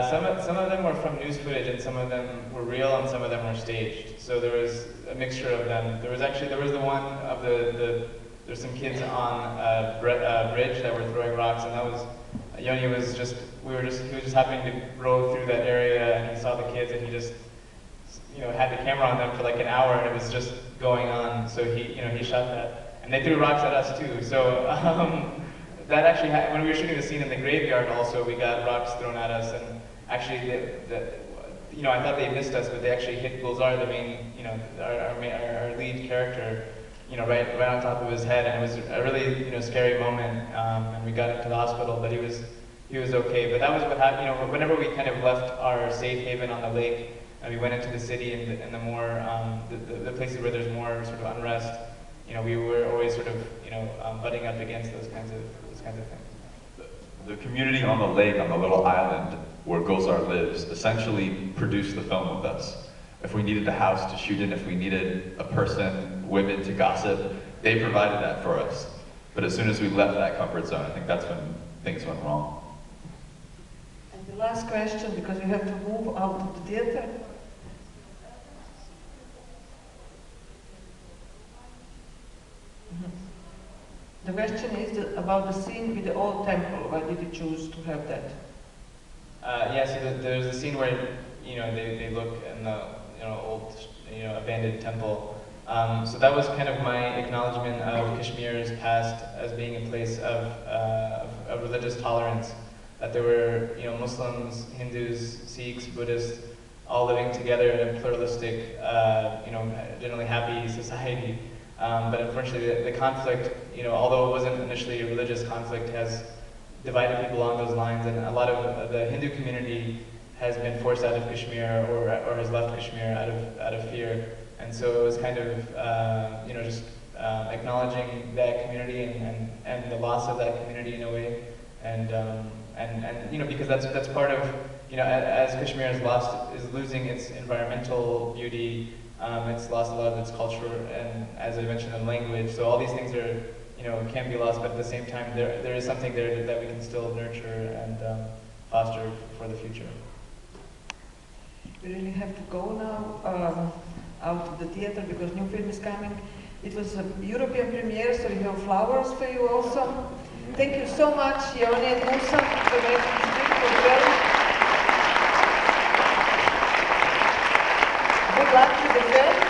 Some of them were from news footage, and some of them were real, and some of them were staged. So there was a mixture of them. There was the one of there's some kids on a bridge that were throwing rocks, and that was Yoni was just he was just happening to row through that area, and he saw the kids, and he just had the camera on them for like an hour, and it was just going on. So he shot that, and they threw rocks at us too. So that actually when we were shooting the scene in the graveyard, also we got rocks thrown at us, and actually I thought they missed us, but they actually hit Gulzar, the main our lead character, right on top of his head, and it was a really scary moment. And we got him to the hospital, but he was okay. But that was what happened. Whenever we kind of left our safe haven on the lake and we went into the city and the more the places where there's more sort of unrest, we were always sort of butting up against those kinds of things. The community on the lake, on the little island where Gulzar lives, essentially produced the film with us. If we needed a house to shoot in, if we needed a person, women to gossip, they provided that for us. But as soon as we left that comfort zone, I think that's when things went wrong. And the last question, because we have to move out of the theater. The question is about the scene with the old temple. Why did you choose to have that? There's a scene where they look in the old abandoned temple. So that was kind of my acknowledgement of Kashmir's past as being a place of religious tolerance. That there were Muslims, Hindus, Sikhs, Buddhists, all living together in a pluralistic, generally happy society. But unfortunately, the conflict, although it wasn't initially a religious conflict, has divided people along those lines, and a lot of the Hindu community has been forced out of Kashmir or has left Kashmir out of fear. And so it was kind of just acknowledging that community and the loss of that community in a way, and because that's part of as Kashmir is losing its environmental beauty. It's lost a lot of its culture, and as I mentioned, the language. So all these things are, can be lost, but at the same time, there is something there that we can still nurture and foster for the future. We really have to go now out of the theater because new film is coming. It was a European premiere, so we have flowers for you also. Thank you so much, Yoni and Musa, for making this beautiful film. Good luck with the film.